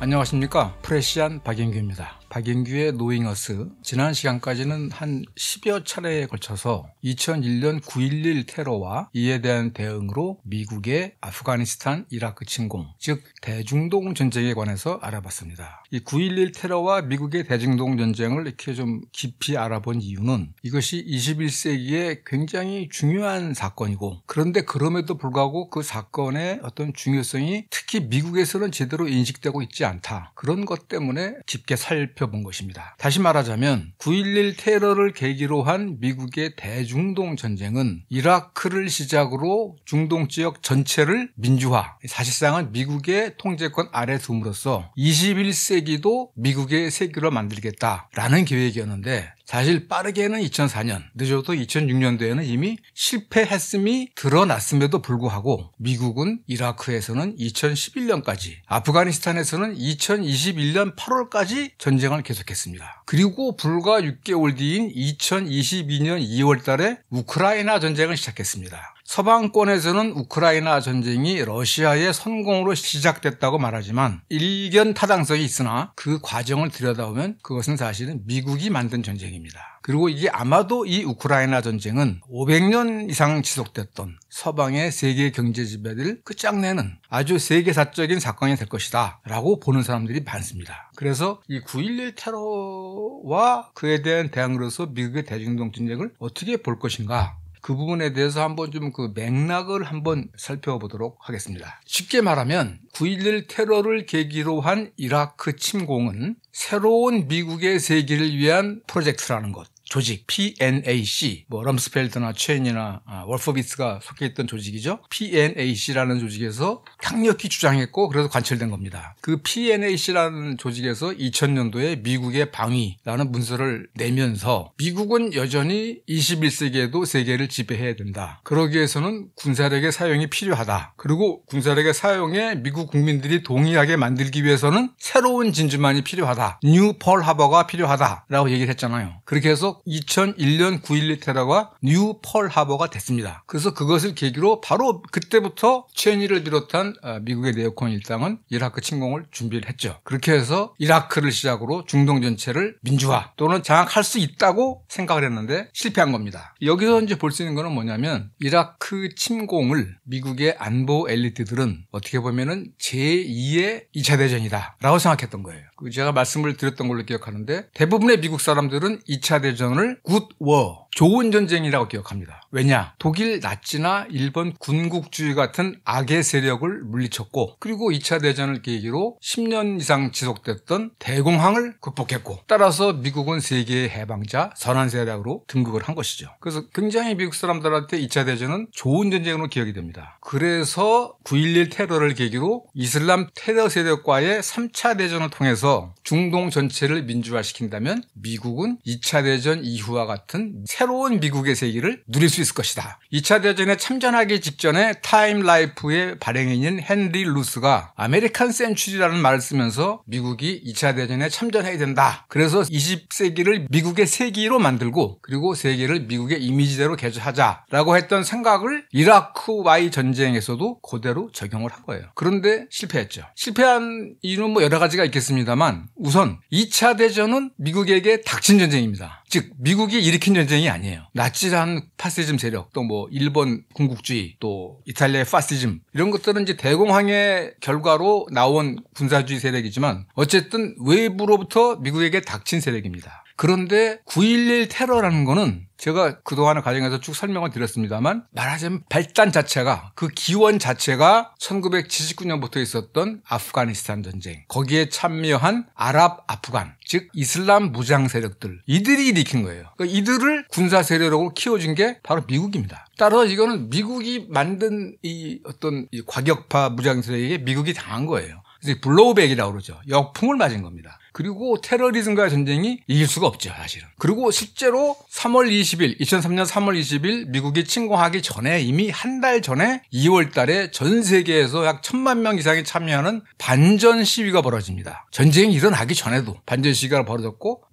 안녕하십니까. 프레시안 박영규입니다. 박영규의 노잉어스. 지난 시간까지는 한 10여 차례에 걸쳐서 2001년 9.11 테러와 이에 대한 대응으로 미국의 아프가니스탄, 이라크 침공, 즉 대중동 전쟁에 관해서 알아봤습니다. 이 9.11 테러와 미국의 대중동 전쟁을 이렇게 좀 깊이 알아본 이유는 이것이 21세기에 굉장히 중요한 사건이고, 그런데 그럼에도 불구하고 그 사건의 어떤 중요성이 특히 미국에서는 제대로 인식되고 있지 않다. 그런 것 때문에 깊게 살펴본 것입니다. 다시 말하자면 9.11 테러를 계기로 한 미국의 대중동 전쟁은 이라크를 시작으로 중동 지역 전체를 민주화, 사실상은 미국의 통제권 아래 둠으로써 21세기도 미국의 세계로 만들겠다라는 계획이었는데, 사실 빠르게는 2004년, 늦어도 2006년도에는 이미 실패했음이 드러났음에도 불구하고 미국은 이라크에서는 2011년까지, 아프가니스탄에서는 2021년 8월까지 전쟁을 계속했습니다. 그리고 불과 6개월 뒤인 2022년 2월 달에 우크라이나 전쟁을 시작했습니다. 서방권에서는 우크라이나 전쟁이 러시아의 성공으로 시작됐다고 말하지만 일견 타당성이 있으나 그 과정을 들여다보면 그것은 사실은 미국이 만든 전쟁입니다. 그리고 이게 아마도 이 우크라이나 전쟁은 500년 이상 지속됐던 서방의 세계 경제 지배를 끝장내는 아주 세계사적인 사건이 될 것이다 라고 보는 사람들이 많습니다. 그래서 이 9.11 테러와 그에 대한 대응으로서 미국의 대중동 전쟁을 어떻게 볼 것인가, 그 부분에 대해서 한번 좀 그 맥락을 한번 살펴보도록 하겠습니다. 쉽게 말하면 9.11 테러를 계기로 한 이라크 침공은 새로운 미국의 세계를 위한 프로젝트라는 것, 조직, PNAC, 럼스펠드나 체인이나 월퍼비츠가 속해 있던 조직이죠. PNAC라는 조직에서 강력히 주장했고, 그래서 관철된 겁니다. 그 PNAC라는 조직에서 2000년도에 미국의 방위라는 문서를 내면서 미국은 여전히 21세기에도 세계를 지배해야 된다. 그러기 위해서는 군사력의 사용이 필요하다. 그리고 군사력의 사용에 미국 국민들이 동의하게 만들기 위해서는 새로운 진주만이 필요하다. 뉴 펄 하버가 필요하다라고 얘기를 했잖아요. 그렇게 해서 2001년 9.11 테러가 뉴 펄 하버가 됐습니다. 그래서 그것을 계기로 바로 그때부터 체니를 비롯한 미국의 네오콘 일당은 이라크 침공을 준비를 했죠. 그렇게 해서 이라크를 시작으로 중동 전체를 민주화 또는 장악할 수 있다고 생각을 했는데 실패한 겁니다. 여기서 이제 볼 수 있는 거는 뭐냐면, 이라크 침공을 미국의 안보 엘리트들은 어떻게 보면은 제2의 2차 대전이다 라고 생각했던 거예요. 제가 말씀을 드렸던 걸로 기억하는데, 대부분의 미국 사람들은 2차 대전을 good war, 좋은 전쟁이라고 기억합니다. 왜냐? 독일 나치나 일본 군국주의 같은 악의 세력을 물리쳤고, 그리고 2차 대전을 계기로 10년 이상 지속됐던 대공황을 극복했고, 따라서 미국은 세계의 해방자, 선한 세력으로 등극을 한 것이죠. 그래서 굉장히 미국 사람들한테 2차 대전은 좋은 전쟁으로 기억이 됩니다. 그래서 9.11 테러를 계기로 이슬람 테러 세력과의 3차 대전을 통해서 중동 전체를 민주화시킨다면 미국은 2차 대전 이후와 같은 새로운 미국의 세계를 누릴 수 있을 것이다. 2차 대전에 참전하기 직전에 타임 라이프의 발행인인 헨리 루스가 아메리칸 센츄리라는 말을 쓰면서 미국이 2차 대전에 참전해야 된다. 그래서 20세기를 미국의 세기로 만들고, 그리고 세계를 미국의 이미지대로 개조하자라고 했던 생각을 이라크와의 전쟁에서도 그대로 적용을 한 거예요. 그런데 실패했죠. 실패한 이유는 여러 가지가 있겠습니다만, 우선 2차 대전은 미국에게 닥친 전쟁입니다. 즉 미국이 일으킨 전쟁이 아니에요. 나치라는 파시즘 세력, 또 일본 군국주의, 또 이탈리아의 파시즘, 이런 것들은 이제 대공황의 결과로 나온 군사주의 세력이지만 어쨌든 외부로부터 미국에게 닥친 세력입니다. 그런데 9.11 테러라는 거는 제가 그동안의 과정에서 쭉 설명을 드렸습니다만, 말하자면 발단 자체가, 그 기원 자체가 1979년부터 있었던 아프가니스탄 전쟁, 거기에 참여한 아랍 아프간, 즉 이슬람 무장 세력들, 이들이 일으킨 거예요. 그러니까 이들을 군사 세력으로 키워준 게 바로 미국입니다. 따라서 이거는 미국이 만든 이 어떤 이 과격파 무장 세력에게 미국이 당한 거예요. 그래서 블로우백이라고 그러죠. 역풍을 맞은 겁니다. 그리고 테러리즘과의 전쟁이 이길 수가 없죠, 사실은. 그리고 실제로 2003년 3월 20일 미국이 침공하기 전에 이미 한 달 전에 2월 달에 전 세계에서 약 1,000만 명 이상이 참여하는 반전 시위가 벌어집니다. 전쟁이 일어나기 전에도 반전 시위가 벌어졌고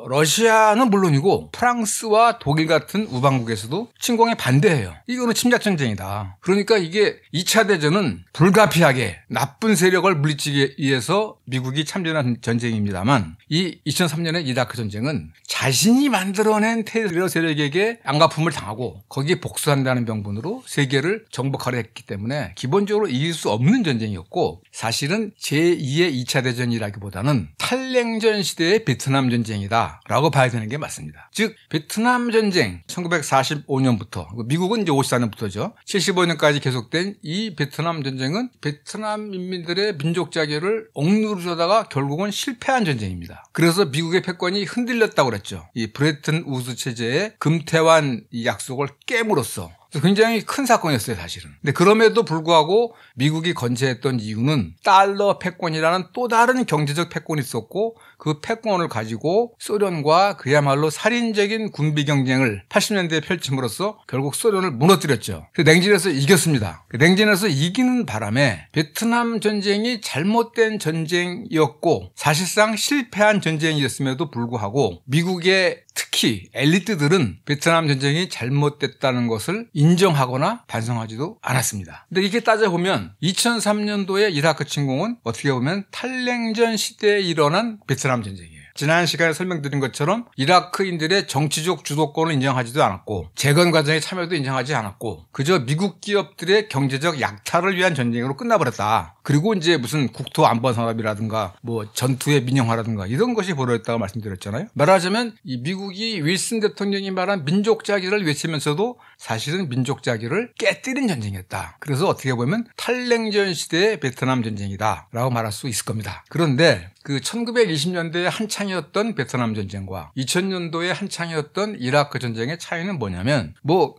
러시아는 물론이고 프랑스와 독일 같은 우방국에서도 침공에 반대해요. 이거는 침략 전쟁이다. 그러니까 이게 2차 대전은 불가피하게 나쁜 세력을 물리치기 위해서 미국이 참전한 전쟁입니다만 이 2003년의 이라크 전쟁은 자신이 만들어낸 테러 세력에게 안갚음을 당하고 거기에 복수한다는 명분으로 세계를 정복하려 했기 때문에 기본적으로 이길 수 없는 전쟁이었고 사실은 제2의 2차 대전이라기보다는 탈냉전 시대의 베트남 전쟁이다라고 봐야 되는 게 맞습니다. 즉 베트남 전쟁 1945년부터 미국은 이제 54년부터죠. 75년까지 계속된 이 베트남 전쟁은 베트남 인민들의 민족 자결을 억누르려다가 결국은 실패한 전쟁입니다. 그래서 미국의 패권이 흔들렸다고 그랬죠. 이 브레튼 우드 체제의 금태환 약속을 깨물었어. 굉장히 큰 사건이었어요, 사실은. 근데 그럼에도 불구하고 미국이 건재했던 이유는 달러 패권이라는 또 다른 경제적 패권이 있었고 그 패권을 가지고 소련과 그야말로 살인적인 군비 경쟁을 80년대에 펼침으로써 결국 소련을 무너뜨렸죠. 냉전에서 이겼습니다. 냉전에서 이기는 바람에 베트남 전쟁이 잘못된 전쟁이었고 사실상 실패한 전쟁이었음에도 불구하고 미국의 특히 엘리트들은 베트남 전쟁이 잘못됐다는 것을 인정하거나 반성하지도 않았습니다. 근데 이렇게 따져보면 2003년도의 이라크 침공은 어떻게 보면 탈냉전 시대에 일어난 베트남 전쟁이에요. 지난 시간에 설명드린 것처럼 이라크인들의 정치적 주도권을 인정하지도 않았고 재건 과정의 참여도 인정하지 않았고 그저 미국 기업들의 경제적 약탈을 위한 전쟁으로 끝나버렸다. 그리고 이제 무슨 국토안보산업이라든가 전투의 민영화라든가 이런 것이 벌어졌다고 말씀드렸잖아요. 말하자면 이 미국이 윌슨 대통령이 말한 민족 자기를 외치면서도 사실은 민족 자기를 깨뜨린 전쟁이었다. 그래서 어떻게 보면 탈냉전 시대의 베트남 전쟁이다라고 말할 수 있을 겁니다. 그런데 그 1920년대에 한창이었던 베트남 전쟁과 2000년도에 한창이었던 이라크 전쟁의 차이는 뭐냐면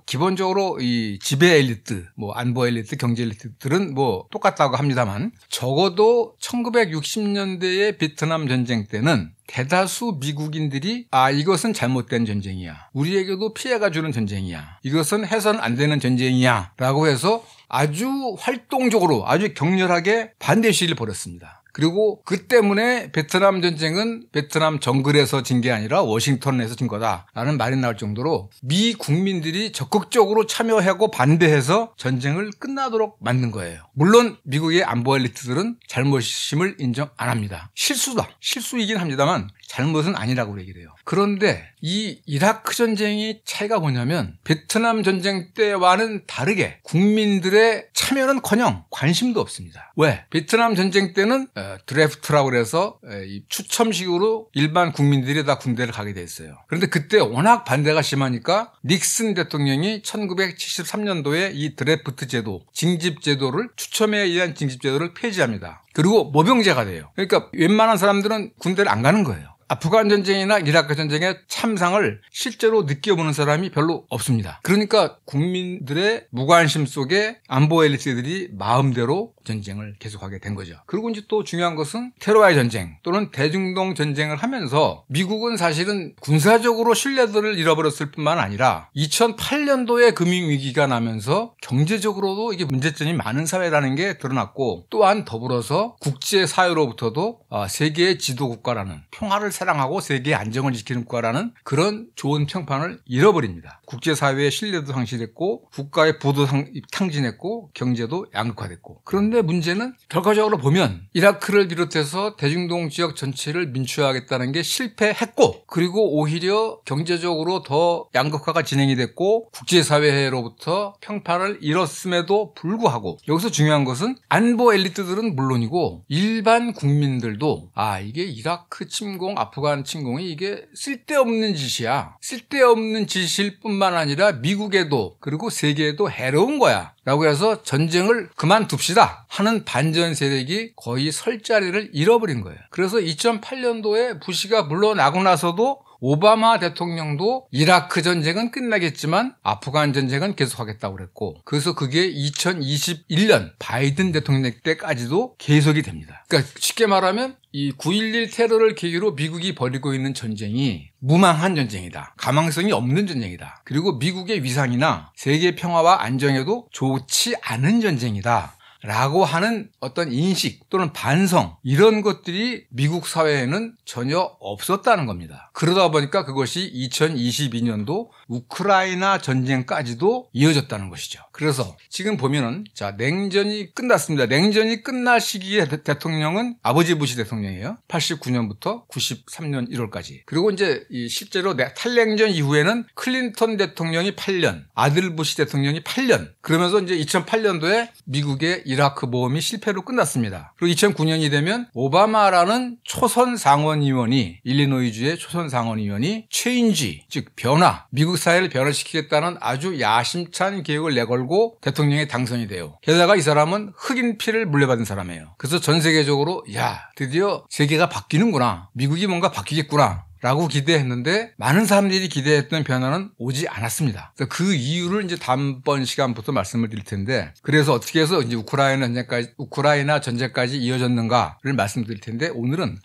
기본적으로 이 지배 엘리트, 안보 엘리트, 경제 엘리트들은 똑같다고 합니다만 적어도 1960년대의 베트남 전쟁 때는 대다수 미국인들이 이것은 잘못된 전쟁이야. 우리에게도 피해가 주는 전쟁이야. 이것은 해서는 안 되는 전쟁이야. 라고 해서 아주 활동적으로 아주 격렬하게 반대 시위를 벌였습니다. 그리고 그 때문에 베트남 전쟁은 베트남 정글에서 진 게 아니라 워싱턴에서 진 거다라는 말이 나올 정도로 미 국민들이 적극적으로 참여하고 반대해서 전쟁을 끝나도록 만든 거예요. 물론 미국의 안보 엘리트들은 잘못임을 인정 안 합니다. 실수다. 실수이긴 합니다만 잘못은 아니라고 얘기를 해요. 그런데 이 이라크 전쟁이 차이가 뭐냐면 베트남 전쟁 때와는 다르게 국민들의 참여는커녕 관심도 없습니다. 왜? 베트남 전쟁 때는 드래프트라고 그래서 추첨식으로 일반 국민들이 다 군대를 가게 돼 있어요. 그런데 그때 워낙 반대가 심하니까 닉슨 대통령이 1973년도에 이 드래프트 제도, 징집 제도를 추첨에 의한 징집 제도를 폐지합니다. 그리고 모병제가 돼요. 그러니까 웬만한 사람들은 군대를 안 가는 거예요. 아프간 전쟁이나 이라크 전쟁의 참상을 실제로 느껴보는 사람이 별로 없습니다. 그러니까 국민들의 무관심 속에 안보 엘리트들이 마음대로 전쟁을 계속하게 된 거죠. 그리고 이제 또 중요한 것은 테러와의 전쟁 또는 대중동 전쟁을 하면서 미국은 사실은 군사적으로 신뢰도를 잃어버렸을 뿐만 아니라 2008년도에 금융위기가 나면서 경제적으로도 이게 문제점이 많은 사회라는 게 드러났고 또한 더불어서 국제사회로부터도 세계의 지도국가라는 평화를 사랑하고 세계의 안정을 지키는 국가라는 그런 좋은 평판을 잃어버립니다. 국제사회의 신뢰도 상실했고 국가의 부도 탕진했고 경제도 양극화됐고 그런데 문제는 결과적으로 보면 이라크를 비롯해서 대중동 지역 전체를 민주화하겠다는 게 실패했고 그리고 오히려 경제적으로 더 양극화가 진행이 됐고 국제사회로부터 평판을 잃었음에도 불구하고 여기서 중요한 것은 안보 엘리트들은 물론이고 일반 국민들도 이게 이라크 침공, 아프간 침공이 이게 쓸데없는 짓이야. 쓸데없는 짓일 뿐만 아니라 미국에도 그리고 세계에도 해로운 거야. 라고 해서 전쟁을 그만둡시다 하는 반전 세력이 거의 설 자리를 잃어버린 거예요. 그래서 2008년도에 부시가 물러나고 나서도 오바마 대통령도 이라크 전쟁은 끝나겠지만 아프간 전쟁은 계속하겠다고 그랬고, 그래서 그게 2021년 바이든 대통령 때까지도 계속이 됩니다. 그러니까 쉽게 말하면 이 9.11 테러를 계기로 미국이 벌이고 있는 전쟁이 무망한 전쟁이다. 가망성이 없는 전쟁이다. 그리고 미국의 위상이나 세계 평화와 안정에도 좋지 않은 전쟁이다. 라고 하는 어떤 인식 또는 반성, 이런 것들이 미국 사회에는 전혀 없었다는 겁니다. 그러다 보니까 그것이 2022년도 우크라이나 전쟁까지도 이어졌다는 것이죠. 그래서 지금 보면은 자, 냉전이 끝났습니다. 냉전이 끝날 시기에 대통령은 아버지 부시 대통령이에요. 89년부터 93년 1월까지. 그리고 이제 실제로 탈냉전 이후에는 클린턴 대통령이 8년, 아들 부시 대통령이 8년. 그러면서 이제 2008년도에 미국의 이라크 모험이 실패로 끝났습니다. 그리고 2009년이 되면 오바마라는 초선 상원의원이, 일리노이주의 초선 상원의원이 체인지, 즉 변화, 미국 사회를 변화시키겠다는 아주 야심찬 계획을 내걸고 대통령에 당선이 돼요. 게다가 이 사람은 흑인 피를 물려받은 사람이에요. 그래서 전 세계적으로 야, 드디어 세계가 바뀌는구나, 미국이 뭔가 바뀌겠구나 라고 기대했는데 많은 사람들이 기대했던 변화는 오지 않았습니다. 그 이유를 이제 다음번 시간부터 말씀을 드릴 텐데, 그래서 어떻게 해서 이제 우크라이나 전쟁까지 이어졌는가를 말씀드릴 텐데, 오늘은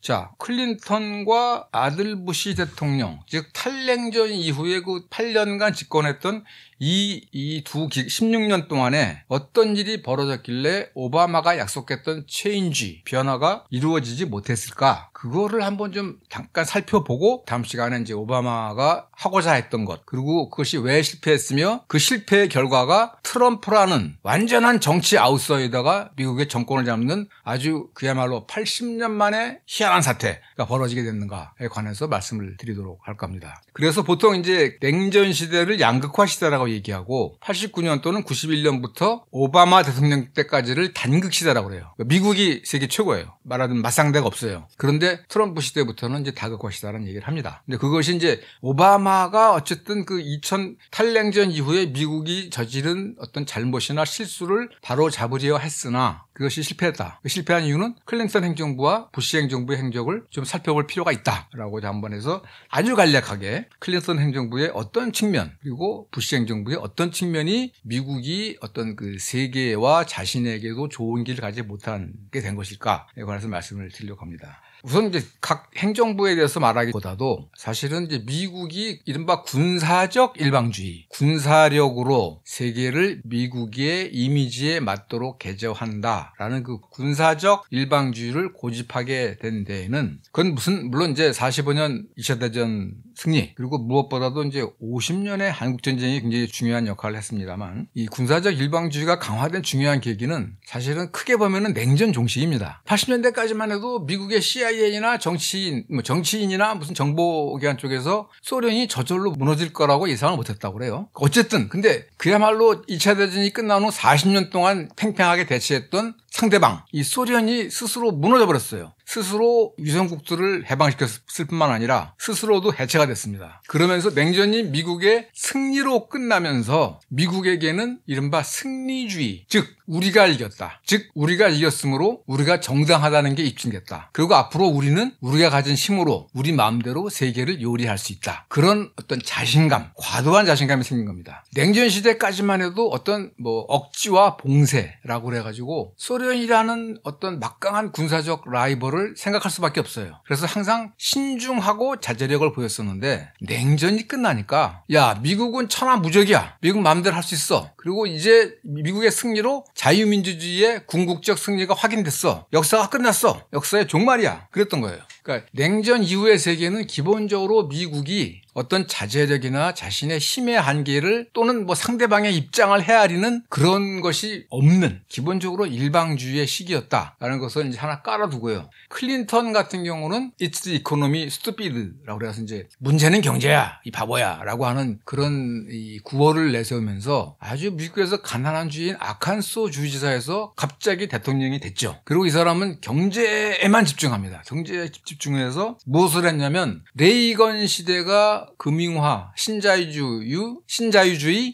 자, 클린턴과 아들 부시 대통령, 즉 탈냉전 이후에 그 8년간 집권했던 이 16년 동안에 어떤 일이 벌어졌길래 오바마가 약속했던 체인지, 변화가 이루어지지 못했을까? 그거를 한번 좀 잠깐 살펴보고 다음 시간에 이제 오바마가 하고자 했던 것, 그리고 그것이 왜 실패했으며 그 실패의 결과가 트럼프라는 완전한 정치 아웃사이더가 미국의 정권을 잡는 아주 그야말로 80년 만에 희한한 사태가 벌어지게 됐는가에 관해서 말씀을 드리도록 할 겁니다. 그래서 보통 이제 냉전 시대를 양극화 시대라고 얘기하고 89년도는 91년부터 오바마 대통령 때까지를 단극 시대라고 그래요. 미국이 세계 최고예요. 말하자면 맞상대가 없어요. 그런데 트럼프 시대부터는 이제 다극화 시대라는 얘기를 합니다. 근데 그것이 이제 오바마가 어쨌든 그 2000 탈냉전 이후에 미국이 저지른 어떤 잘못이나 실수를 바로 잡으려 했으나 그것이 실패했다. 실패한 이유는 클린턴 행정부와 부시 행정부의 행적을 좀 살펴볼 필요가 있다라고 한번 해서 아주 간략하게 클린턴 행정부의 어떤 측면, 그리고 부시 행정부의 어떤 측면이 미국이 어떤 그 세계와 자신에게도 좋은 길을 가지 못하게 된 것일까에 관해서 말씀을 드리려고 합니다. 우선 이제 각 행정부에 대해서 말하기보다도 사실은 이제 미국이 이른바 군사적 일방주의, 군사력으로 세계를 미국의 이미지에 맞도록 개조한다라는 그 군사적 일방주의를 고집하게 된 데에는 그건 물론 이제 45년 2차 대전 승리, 그리고 무엇보다도 이제 50년의 한국전쟁이 굉장히 중요한 역할을 했습니다만, 이 군사적 일방주의가 강화된 중요한 계기는 사실은 크게 보면은 냉전 종식입니다. 80년대까지만 해도 미국의 CIA나 정치인이나 무슨 정보기관 쪽에서 소련이 저절로 무너질 거라고 예상을 못했다고 그래요. 어쨌든 근데 그야말로 2차 대전이 끝난 후 40년 동안 팽팽하게 대치했던 상대방, 이 소련이 스스로 무너져 버렸어요. 스스로 유성국들을 해방시켰을 뿐만 아니라 스스로도 해체가 됐습니다. 그러면서 냉전이 미국의 승리로 끝나면서 미국에게는 이른바 승리주의, 즉 우리가 이겼다, 즉 우리가 이겼으므로 우리가 정당하다는 게 입증됐다. 그리고 앞으로 우리는 우리가 가진 힘으로 우리 마음대로 세계를 요리할 수 있다. 그런 어떤 자신감, 과도한 자신감이 생긴 겁니다. 냉전 시대까지만 해도 어떤 억지와 봉쇄라고 그래가지고 소련이라는 어떤 막강한 군사적 라이벌을 생각할 수밖에 없어요. 그래서 항상 신중하고 자제력을 보였었는데 냉전이 끝나니까 야, 미국은 천하무적이야, 미국 마음대로 할 수 있어, 그리고 이제 미국의 승리로 자유민주주의의 궁극적 승리가 확인됐어, 역사가 끝났어, 역사의 종말이야, 그랬던 거예요. 그러니까 냉전 이후의 세계는 기본적으로 미국이 어떤 자제력이나 자신의 힘의 한계를 또는 상대방의 입장을 헤아리는 그런 것이 없는 기본적으로 일방주의의 시기였다라는 것을 이제 하나 깔아두고요. 클린턴 같은 경우는 It's the economy stupid라고 그래서 이제 문제는 경제야, 이 바보야라고 하는 그런 이 구호를 내세우면서 아주 미국에서 가난한 주의인 아칸소 주지사에서 갑자기 대통령이 됐죠. 그리고 이 사람은 경제에만 집중합니다. 경제에 집중해서 무엇을 했냐면 레이건 시대가 금융화, 신자유주의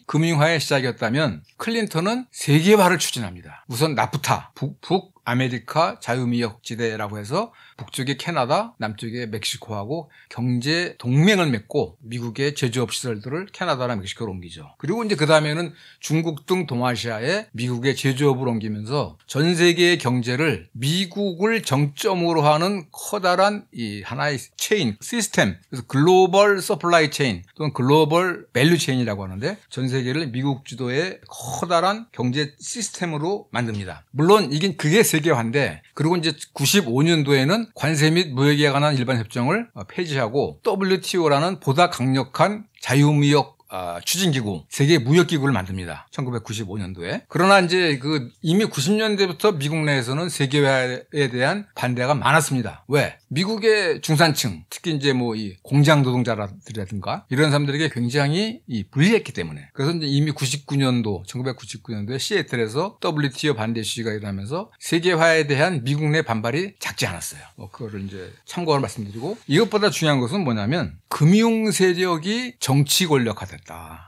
금융화의 시작이었다면 클린턴은 세계화를 추진합니다. 우선 나프타, 북 아메리카 자유무역지대라고 해서 북쪽에 캐나다, 남쪽에 멕시코하고 경제 동맹을 맺고 미국의 제조업 시설들을 캐나다나 멕시코로 옮기죠. 그리고 이제 그 다음에는 중국 등 동아시아에 미국의 제조업을 옮기면서 전 세계의 경제를 미국을 정점으로 하는 커다란 이 하나의 체인, 시스템, 그래서 글로벌 서플라이 체인 또는 글로벌 밸류 체인이라고 하는데 전 세계를 미국 주도의 커다란 경제 시스템으로 만듭니다. 물론 그게 세계화인데, 그리고 이제 95년도에는 관세 및 무역에 관한 일반 협정을 폐지하고 WTO라는 보다 강력한 자유무역 추진기구, 세계무역기구를 만듭니다. 1995년도에. 그러나 이제 이미 90년대부터 미국 내에서는 세계화에 대한 반대가 많았습니다. 왜? 미국의 중산층, 특히 이제 이 공장 노동자들이라든가 이런 사람들에게 굉장히 불리했기 때문에. 그래서 이제 이미 1999년도에 시애틀에서 WTO 반대 시위가 일어나면서 세계화에 대한 미국 내 반발이 작지 않았어요. 그거를 이제 참고로 말씀드리고, 이것보다 중요한 것은 뭐냐면 금융 세력이 정치 권력화됐다.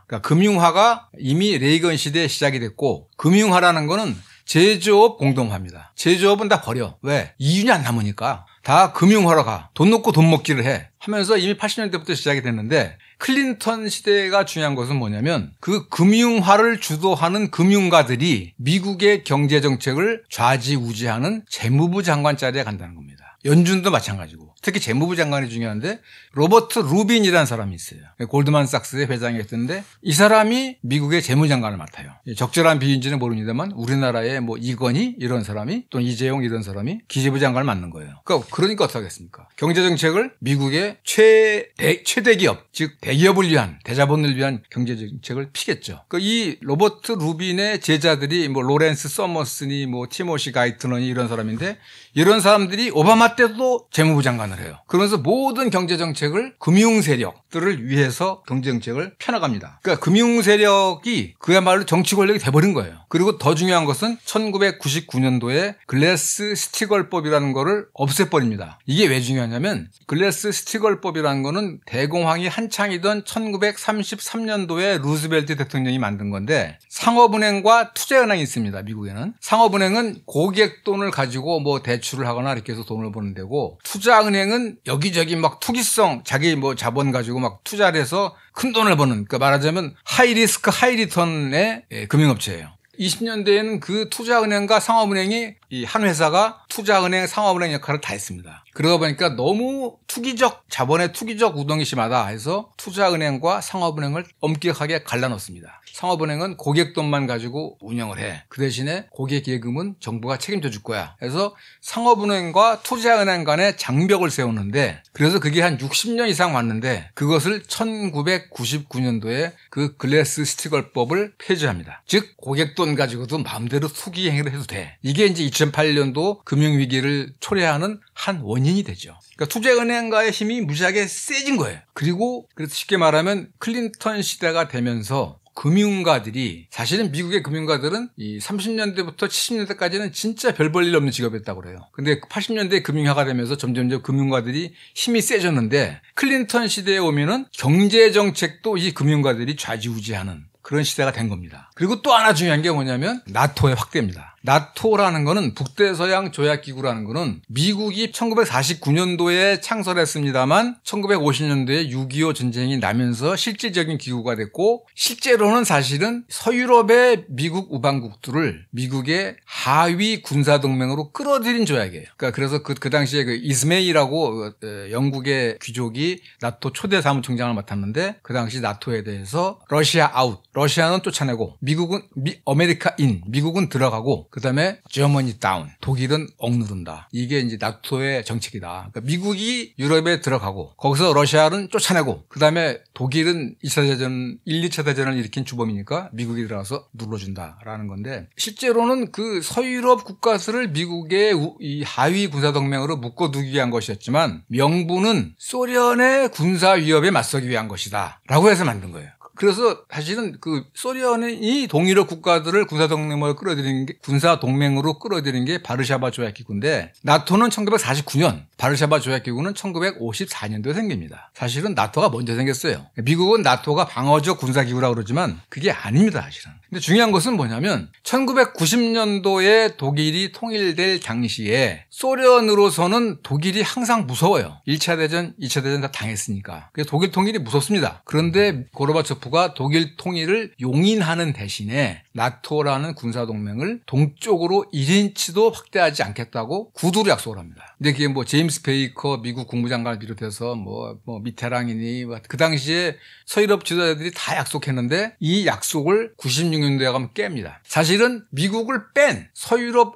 그러니까 금융화가 이미 레이건 시대에 시작이 됐고, 금융화라는 거는 제조업 공동화입니다. 제조업은 다 버려. 왜? 이윤이 안 남으니까. 다 금융화로 가. 돈 놓고 돈 먹기를 해. 하면서 이미 80년대부터 시작이 됐는데, 클린턴 시대가 중요한 것은 뭐냐면 그 금융화를 주도하는 금융가들이 미국의 경제정책을 좌지우지하는 재무부 장관 자리에 간다는 겁니다. 연준도 마찬가지고. 특히 재무부 장관이 중요한데, 로버트 루빈이라는 사람이 있어요. 골드만삭스의 회장이었는데 이 사람이 미국의 재무장관을 맡아요. 적절한 비유인지는 모릅니다만 우리나라의 이건희 이런 사람이, 또는 이재용 이런 사람이 기재부 장관을 맡는 거예요. 그러니까 어떻게 하겠습니까? 경제정책을 미국의 최대 기업, 즉 대기업을 위한, 대자본을 위한 경제정책을 피겠죠. 이 로버트 루빈의 제자들이 로렌스 서머스니 티모시 가이트너니 이런 사람인데, 이런 사람들이 오바마 때도 재무부 장관을 해요. 그러면서 모든 경제정책을 금융세력들을 위해서 경제정책을 펴나갑니다. 그러니까 금융세력이 그야말로 정치 권력이 돼버린 거예요. 그리고 더 중요한 것은 1999년도에 글래스-스티걸법이라는 거를 없애버립니다. 이게 왜 중요하냐면 글래스-스티걸법이라는 거는 대공황이 한창이던 1933년도에 루즈벨트 대통령이 만든 건데, 상업은행과 투자은행이 있습니다. 미국에는. 상업은행은 고객 돈을 가지고 대출을 하거나 이렇게 해서 돈을 버는 데고, 투자은행은 여기저기 투기성, 자기 자본 가지고 투자를 해서 큰 돈을 버는, 그러니까 말하자면 하이 리스크 하이 리턴의 금융업체예요. 20년대에는 그 투자은행과 상업은행이 이 한 회사가 투자은행, 상업은행 역할을 다 했습니다. 그러다 보니까 너무 자본의 투기적 우동이 심하다 해서 투자은행과 상업은행을 엄격하게 갈라놓습니다. 상업은행은 고객 돈만 가지고 운영을 해. 그 대신에 고객 예금은 정부가 책임져 줄 거야. 그래서 상업은행과 투자은행 간에 장벽을 세우는데, 그래서 그게 한 60년 이상 왔는데 그것을 1999년도에 그 글래스-스티걸법을 폐지합니다. 즉 고객 돈 가지고도 마음대로 투기 행위를 해도 돼. 이게 이제 2008년도 금융위기를 초래하는 한 원인이 되죠. 그러니까 투자은행가의 힘이 무지하게 세진 거예요. 그래서 쉽게 말하면 클린턴 시대가 되면서 금융가들이, 사실은 미국의 금융가들은 이 30년대부터 70년대까지는 진짜 별 볼 일 없는 직업이었다고 그래요. 근데 80년대 금융화가 되면서 점점점 금융가들이 힘이 세졌는데, 클린턴 시대에 오면은 경제정책도 이 금융가들이 좌지우지하는 그런 시대가 된 겁니다. 그리고 또 하나 중요한 게 뭐냐면 나토의 확대입니다. 나토라는 거는, 북대서양 조약기구라는 거는 미국이 1949년도에 창설했습니다만 1950년도에 6.25 전쟁이 나면서 실질적인 기구가 됐고, 실제로는 사실은 서유럽의 미국 우방국들을 미국의 하위 군사동맹으로 끌어들인 조약이에요. 그래서 그 당시에 이스메이라고 영국의 귀족이 나토 초대 사무총장을 맡았는데, 그 당시 나토에 대해서 러시아 아웃, 러시아는 쫓아내고 아메리카 인, 미국은 들어가고, 그 다음에 저머니 다운, 독일은 억누른다. 이게 이제 나토의 정책이다. 그러니까 미국이 유럽에 들어가고 거기서 러시아는 쫓아내고, 그 다음에 독일은 1, 2차 대전을 일으킨 주범이니까 미국이 들어가서 눌러준다라는 건데, 실제로는 그 서유럽 국가들을 미국의 이 하위 군사동맹으로 묶어두기 위한 것이었지만 명분은 소련의 군사 위협에 맞서기 위한 것이다 라고 해서 만든 거예요. 그래서 사실은 그 소련이 동유럽 국가들을 군사 동맹으로 끌어들인 게 바르샤바 조약기구인데 나토는 1949년, 바르샤바 조약기구는 1954년도에 생깁니다. 사실은 나토가 먼저 생겼어요. 미국은 나토가 방어적 군사기구라고 그러지만 그게 아닙니다, 사실은. 근데 중요한 것은 뭐냐면 1990년도에 독일이 통일될 당시에 소련으로서는 독일이 항상 무서워요. 1차 대전, 2차 대전 다 당했으니까. 그래서 독일 통일이 무섭습니다. 그런데 고르바초프가 독일 통일을 용인하는 대신에 나토라는 군사동맹을 동쪽으로 1인치도 확대하지 않겠다고 구두로 약속을 합니다. 근데 그게 뭐 제임스 베이커 미국 국무장관을 비롯해서 뭐 미테랑이니 그 당시에 서유럽 지도자들이 다 약속했는데 이 약속을 96년도에 가면 깹니다. 사실은 미국을 뺀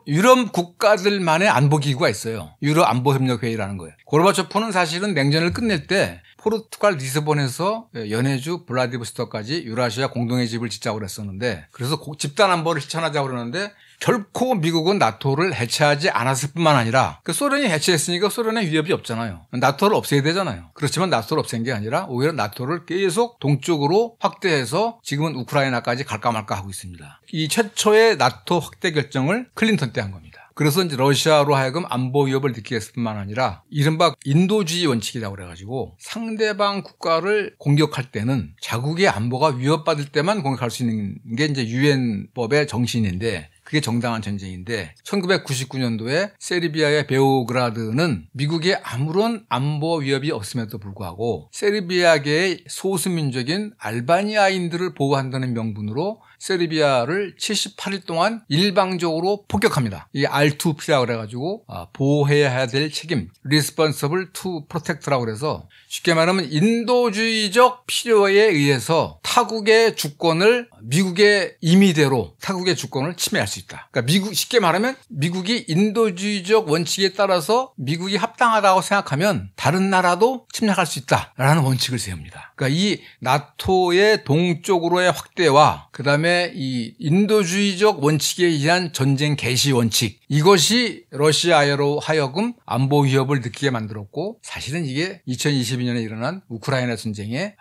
유럽 국가들만의 안보기구가 있어요. 유럽안보협력회의라는 거예요. 고르바초프는 사실은 냉전을 끝낼 때 포르투갈 리스본에서 연해주 블라디보스토크까지 유라시아 공동의 집을 짓자고 그랬었는데 그래서 집단 안보를 실천하자고 그러는데 결코 미국은 나토를 해체하지 않았을 뿐만 아니라 소련이 해체했으니까 소련의 위협이 없잖아요. 나토를 없애야 되잖아요. 그렇지만 나토를 없앤 게 아니라 오히려 나토를 계속 동쪽으로 확대해서 지금은 우크라이나까지 갈까 말까 하고 있습니다. 이 최초의 나토 확대 결정을 클린턴 때 한 겁니다. 그래서 이제 러시아로 하여금 안보 위협을 느끼게 했을 뿐만 아니라 이른바 인도주의 원칙이라고 그래가지고 상대방 국가를 공격할 때는 자국의 안보가 위협받을 때만 공격할 수 있는 게 이제 유엔법의 정신인데 그게 정당한 전쟁인데 1999년도에 세르비아의 베오그라드는 미국의 아무런 안보 위협이 없음에도 불구하고 세르비아계의 소수민족인 알바니아인들을 보호한다는 명분으로 세르비아를 78일 동안 일방적으로 폭격합니다. 이게 R2P라고 그래가지고 보호해야 될 책임, Responsible to Protect라고 그래서 쉽게 말하면 인도주의적 필요에 의해서 타국의 주권을 미국의 임의대로 타국의 주권을 침해할 수 있다. 그러니까 쉽게 말하면 미국이 인도주의적 원칙에 따라서 미국이 합당하다고 생각하면 다른 나라도 침략할 수 있다라는 원칙을 세웁니다. 그러니까 이 나토의 동쪽으로의 확대와 그다음에 이 인도주의적 원칙에 의한 전쟁 개시 원칙 이것이 러시아로 하여금 안보 위협을 느끼게 만들었고 사실은 이게 2022년에 일어난 우크라이나 전쟁의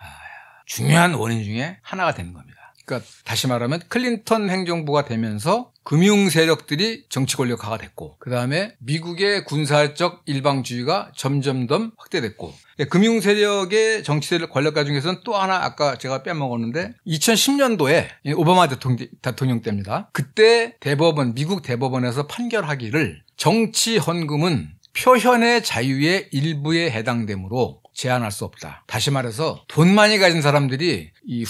중요한 원인 중에 하나가 되는 겁니다. 그러니까 다시 말하면 클린턴 행정부가 되면서 금융 세력들이 정치 권력화가 됐고 그다음에 미국의 군사적 일방주의가 점점 더 확대됐고 금융 세력의 정치 세력 권력화 중에서는 또 하나 아까 제가 빼먹었는데 2010년도에 오바마 대통령 때입니다. 그때 미국 대법원에서 판결하기를 정치 헌금은 표현의 자유의 일부에 해당되므로 제한할 수 없다. 다시 말해서 돈 많이 가진 사람들이 이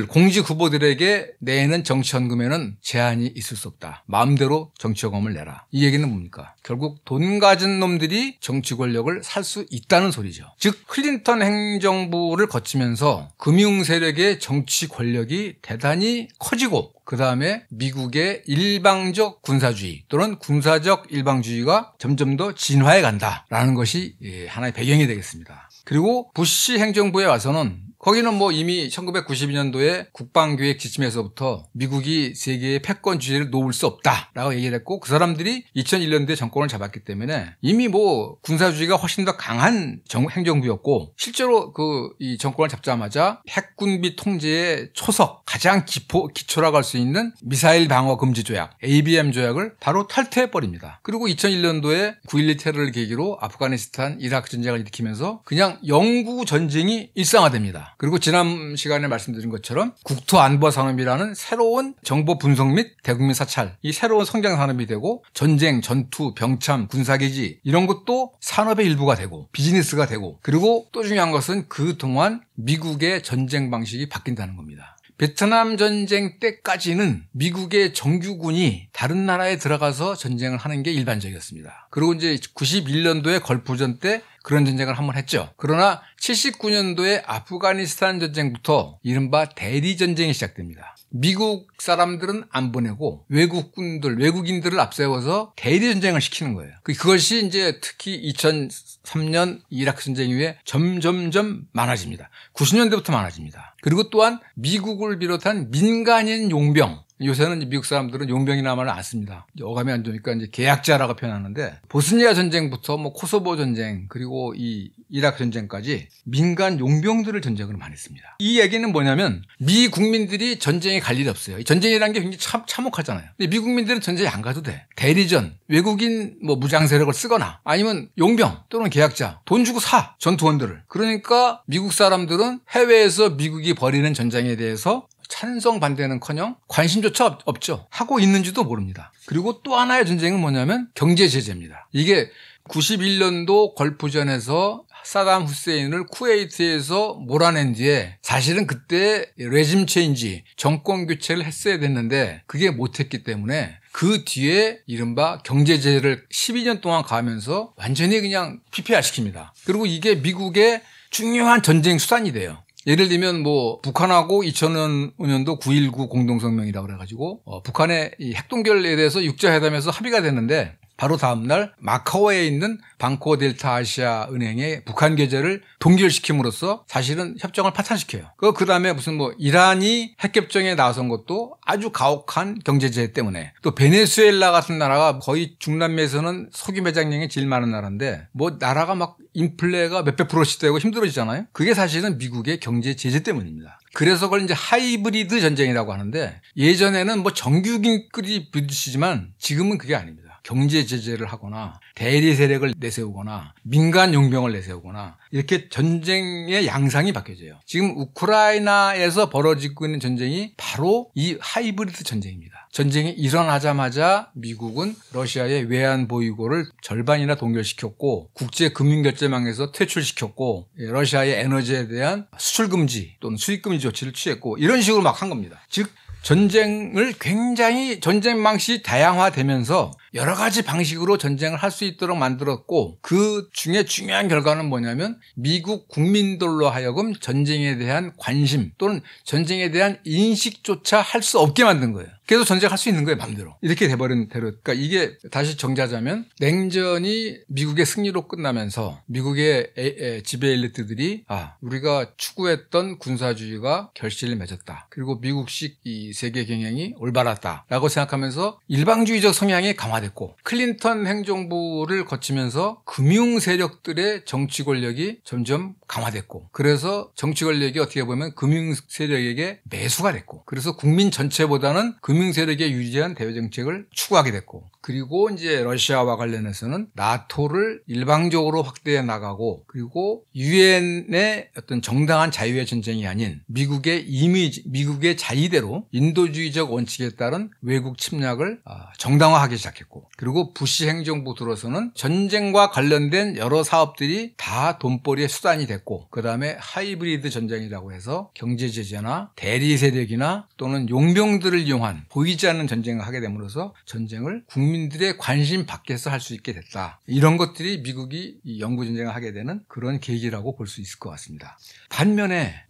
공직 후보들에게 내는 정치헌금에는 제한이 있을 수 없다. 마음대로 정치헌금을 내라. 이 얘기는 뭡니까? 결국 돈 가진 놈들이 정치 권력을 살 수 있다는 소리죠. 즉 클린턴 행정부를 거치면서 금융 세력의 정치 권력이 대단히 커지고 그다음에 미국의 일방적 군사주의 또는 군사적 일방주의가 점점 더 진화해 간다라는 것이 하나의 배경이 되겠습니다. 그리고 부시 행정부에 와서는 거기는 뭐 이미 1992년도에 국방계획 지침에서부터 미국이 세계의 패권 주의를 놓을 수 없다라고 얘기를 했고 그 사람들이 2001년도에 정권을 잡았기 때문에 이미 뭐 군사주의가 훨씬 더 강한 행정부였고 실제로 이 정권을 잡자마자 핵군비 통제의 초석 가장 기초라고 할 수 있는 미사일 방어 금지 조약 ABM 조약을 바로 탈퇴해버립니다. 그리고 2001년도에 9.11 테러를 계기로 아프가니스탄 이라크 전쟁을 일으키면서 그냥 영구 전쟁이 일상화됩니다. 그리고 지난 시간에 말씀드린 것처럼 국토안보산업이라는 새로운 정보 분석 및 대국민 사찰 이 새로운 성장 산업이 되고 전쟁, 전투, 병참, 군사기지 이런 것도 산업의 일부가 되고 비즈니스가 되고 그리고 또 중요한 것은 그동안 미국의 전쟁 방식이 바뀐다는 겁니다. 베트남 전쟁 때까지는 미국의 정규군이 다른 나라에 들어가서 전쟁을 하는 게 일반적이었습니다. 그리고 이제 91년도에 걸프전 때 그런 전쟁을 한번 했죠. 그러나 79년도에 아프가니스탄 전쟁부터 이른바 대리전쟁이 시작됩니다. 미국 사람들은 안 보내고 외국인들을 앞세워서 대리전쟁을 시키는 거예요. 그것이 이제 특히 2003년 이라크 전쟁 이후에 점점점 많아집니다. 90년대부터 많아집니다. 그리고 또한 미국을 비롯한 민간인 용병 요새는 미국 사람들은 용병이나 말을 안 씁니다. 어감이 안 좋으니까 이제 계약자라고 표현하는데 보스니아 전쟁부터 뭐 코소보 전쟁 그리고 이 이라크 전쟁까지 민간 용병들을 전쟁으로 많이 했습니다. 이 얘기는 뭐냐면 미 국민들이 전쟁에 갈 일이 없어요. 전쟁이라는 게 굉장히 참혹하잖아요. 근데 미 국민들은 전쟁에 안 가도 돼. 대리전, 외국인 뭐 무장 세력을 쓰거나 아니면 용병 또는 계약자 돈 주고 사 전투원들을. 그러니까 미국 사람들은 해외에서 미국이 벌이는 전쟁에 대해서 찬성 반대는커녕 관심조차 없죠. 하고 있는지도 모릅니다. 그리고 또 하나의 전쟁은 뭐냐면 경제 제재입니다. 이게 91년도 걸프전에서 사담 후세인을 쿠웨이트에서 몰아낸 뒤에 사실은 그때 레짐 체인지 정권 교체를 했어야 됐는데 그게 못했기 때문에 그 뒤에 이른바 경제 제재를 12년 동안 가하면서 완전히 그냥 PPR 시킵니다. 그리고 이게 미국의 중요한 전쟁 수단이 돼요. 예를 들면 뭐 북한하고 2005년도 9.19 공동성명이라고 그래가지고 북한의 이 핵동결에 대해서 육자회담에서 합의가 됐는데 바로 다음 날 마카오에 있는 방코 델타 아시아 은행의 북한 계좌를 동결시킴으로써 사실은 협정을 파탄시켜요. 그 다음에 무슨 뭐 이란이 핵협정에 나선 것도 아주 가혹한 경제제재 때문에 또 베네수엘라 같은 나라가 거의 중남미에서는 석유 매장량이 제일 많은 나라인데 뭐 나라가 막 인플레가 몇백 프로씩 되고 힘들어지잖아요. 그게 사실은 미국의 경제 제재 때문입니다. 그래서 그걸 이제 하이브리드 전쟁이라고 하는데 예전에는 뭐 정규군끼리 부딪히지만 지금은 그게 아닙니다. 경제 제재를 하거나 대리 세력을 내세우거나 민간 용병을 내세우거나 이렇게 전쟁의 양상이 바뀌어져요. 지금 우크라이나에서 벌어지고 있는 전쟁이 바로 이 하이브리드 전쟁입니다. 전쟁이 일어나자마자 미국은 러시아의 외환 보유고를 절반이나 동결시켰고 국제금융결제망에서 퇴출시켰고 러시아의 에너지에 대한 수출 금지 또는 수입 금지 조치를 취했고 이런 식으로 막 한 겁니다. 즉 전쟁을 굉장히 전쟁 방식이 다양화되면서 여러 가지 방식으로 전쟁을 할 수 있도록 만들었고 그 중에 중요한 결과는 뭐냐면 미국 국민들로 하여금 전쟁에 대한 관심 또는 전쟁에 대한 인식조차 할 수 없게 만든 거예요. 계속 전쟁할 수 있는 거예요, 마음대로. 이렇게 돼버린 대로. 그러니까 이게 다시 정리하자면 냉전이 미국의 승리로 끝나면서 미국의 지배 엘리트들이 우리가 추구했던 군사주의가 결실을 맺었다. 그리고 미국식 이 세계 경영이 올바랐다라고 생각하면서 일방주의적 성향이 강화됐고 클린턴 행정부를 거치면서 금융 세력들의 정치 권력이 점점 강화됐고 그래서 정치 권력이 어떻게 보면 금융 세력에게 매수가 됐고 그래서 국민 전체보다는 금융 세력에 유리한 대외 정책을 추구하게 됐고 그리고 이제 러시아와 관련해서는 나토를 일방적으로 확대해 나가고 그리고 유엔의 어떤 정당한 자유의 전쟁이 아닌 미국의 이미지, 미국의 자의대로 인도주의적 원칙에 따른 외국 침략을 정당화하기 시작했고 그리고 부시 행정부 들어서는 전쟁과 관련된 여러 사업들이 다 돈벌이의 수단이 됐고 그다음에 하이브리드 전쟁이라고 해서 경제 제재나 대리 세력이나 또는 용병들을 이용한 보이지 않는 전쟁을 하게 됨으로써 전쟁을 국민들의 관심 밖에서 할 수 있게 됐다. 이런 것들이 미국이 이 영구 전쟁을 하게 되는 그런 계기라고 볼 수 있을 것 같습니다. 반면에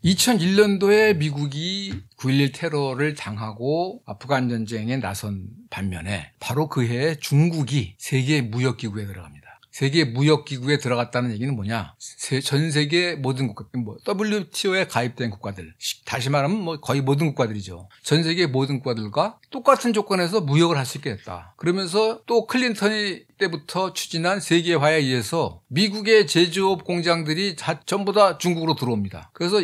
2001년도에 미국이 9.11 테러를 당하고 아프간 전쟁에 나선 반면에 바로 그 해에 중국이 세계 무역기구에 들어갑니다. 세계 무역기구에 들어갔다는 얘기는 뭐냐? 전 세계 모든 국가, WTO에 가입된 국가들, 다시 말하면 뭐 거의 모든 국가들이죠. 전 세계 모든 국가들과 똑같은 조건에서 무역을 할 수 있게 됐다. 그러면서 또 클린턴이 때부터 추진한 세계화에 의해서 미국의 제조업 공장들이 전부 다 중국으로 들어옵니다. 그래서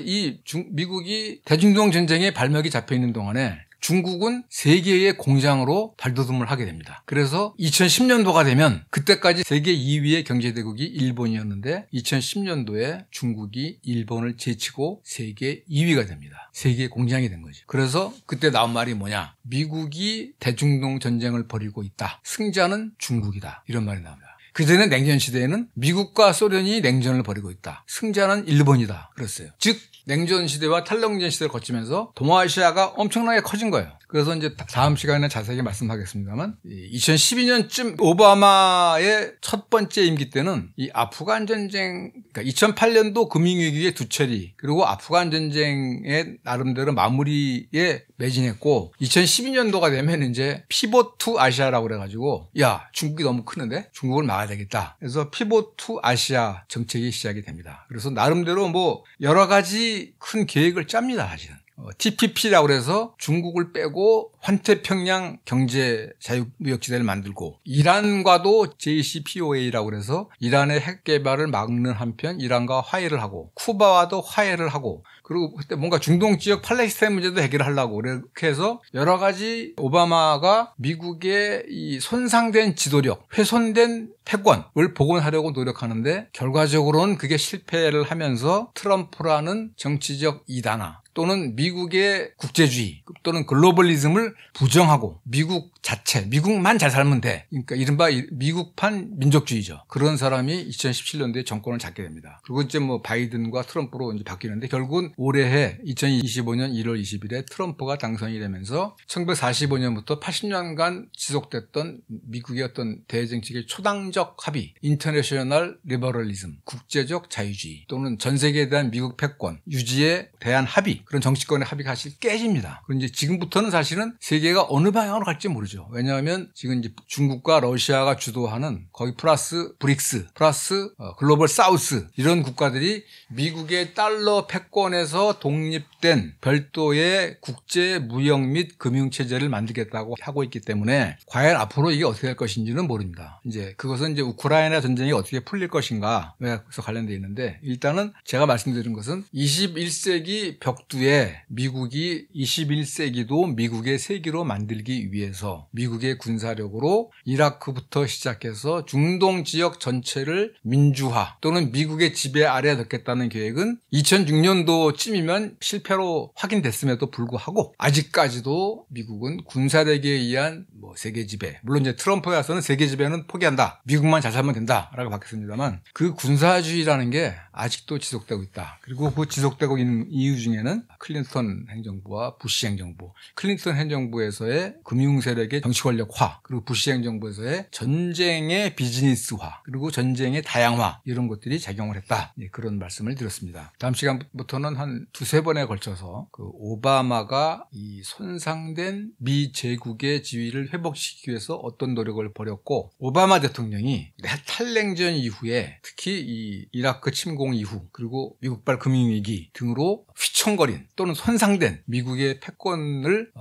미국이 대중동 전쟁에 발목이 잡혀 있는 동안에 중국은 세계의 공장으로 발돋움을 하게 됩니다. 그래서 2010년도가 되면 그때까지 세계 2위의 경제대국이 일본이었는데 2010년도에 중국이 일본을 제치고 세계 2위가 됩니다. 세계 공장이 된 거죠. 그래서 그때 나온 말이 뭐냐? 미국이 대중동 전쟁을 벌이고 있다. 승자는 중국이다. 이런 말이 나옵니다. 그전에 냉전 시대에는 미국과 소련이 냉전을 벌이고 있다. 승자는 일본이다. 그랬어요. 즉 냉전 시대와 탈냉전 시대를 거치면서 동아시아가 엄청나게 커진 거예요. 그래서 이제 다음 시간에 자세히 말씀하겠습니다만 2012년쯤 오바마의 첫 번째 임기 때는 이 아프간 전쟁 그러니까 2008년도 금융위기의 두 차례 그리고 아프간 전쟁의 나름대로 마무리에 매진했고 2012년도가 되면 이제 피봇 투 아시아라고 그래가지고 중국이 너무 크는데 중국을 막아야 되겠다. 그래서 피봇 투 아시아 정책이 시작이 됩니다. 그래서 나름대로 뭐 여러 가지 큰 계획을 짭니다. 사실은. TPP라고 해서 중국을 빼고 환태평양 경제 자유무역지대를 만들고, 이란과도 JCPOA라고 해서 이란의 핵 개발을 막는 한편 이란과 화해를 하고, 쿠바와도 화해를 하고, 그리고 그때 뭔가 중동 지역 팔레스타인 문제도 해결하려고 그렇게 해서 여러 가지 오바마가 미국의 이 손상된 지도력, 훼손된 패권을 복원하려고 노력하는데 결과적으로는 그게 실패를 하면서 트럼프라는 정치적 이단화 또는 미국의 국제주의 또는 글로벌리즘을 부정하고 미국 자체, 미국만 잘 살면 돼. 그러니까 이른바 미국판 민족주의죠. 그런 사람이 2017년도에 정권을 잡게 됩니다. 그리고 이제 뭐 바이든과 트럼프로 이제 바뀌는데 결국은 올해해 2025년 1월 20일에 트럼프가 당선이 되면서 1945년부터 80년간 지속됐던 미국의 어떤 대정책의 초당적 합의, 인터내셔널 리버럴리즘, 국제적 자유주의 또는 전 세계에 대한 미국 패권 유지에 대한 합의, 그런 정치권의 합의가 사실 깨집니다. 그럼 이제 지금부터는 사실은 세계가 어느 방향으로 갈지 모르죠. 왜냐하면 지금 이제 중국과 러시아가 주도하는 거기 플러스 브릭스, 플러스 글로벌 사우스 이런 국가들이 미국의 달러 패권에서 독립된 별도의 국제 무역 및 금융 체제를 만들겠다고 하고 있기 때문에 과연 앞으로 이게 어떻게 될 것인지는 모릅니다. 이제 그것은 이제 우크라이나 전쟁이 어떻게 풀릴 것인가에 관련되어 있는데, 일단은 제가 말씀드린 것은 21세기 벽두에 미국이 21세기도 미국의 세기로 만들기 위해서 미국의 군사력으로 이라크부터 시작해서 중동 지역 전체를 민주화 또는 미국의 지배 아래에 넣겠다는 계획은 2006년도쯤이면 실패로 확인됐음에도 불구하고 아직까지도 미국은 군사력에 의한 세계 지배, 물론 이제 트럼프에 와서는 세계 지배는 포기한다, 미국만 잘 살면 된다라고 바뀌었습니다만 그 군사주의라는 게 아직도 지속되고 있다. 그리고 그 지속되고 있는 이유 중에는 클린턴 행정부와 부시 행정부, 클린턴 행정부에서의 금융 세력의 정치 권력화, 그리고 부시 행정부에서의 전쟁의 비즈니스화, 그리고 전쟁의 다양화, 이런 것들이 작용을 했다. 그런 말씀을 드렸습니다. 다음 시간부터는 한 두세 번에 걸쳐서 그 오바마가 이 손상된 미 제국의 지위를 회복시키기 위해서 어떤 노력을 벌였고, 오바마 대통령이 탈냉전 이후에 특히 이 이라크 침공 이후 그리고 미국발 금융위기 등으로 휘청거린 또는 손상된 미국의 패권을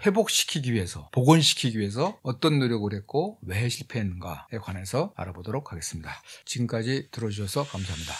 회복시키기 위해서, 복원시키기 위해서 어떤 노력을 했고 왜 실패했는가에 관해서 알아보도록 하겠습니다. 지금까지 들어주셔서 감사합니다.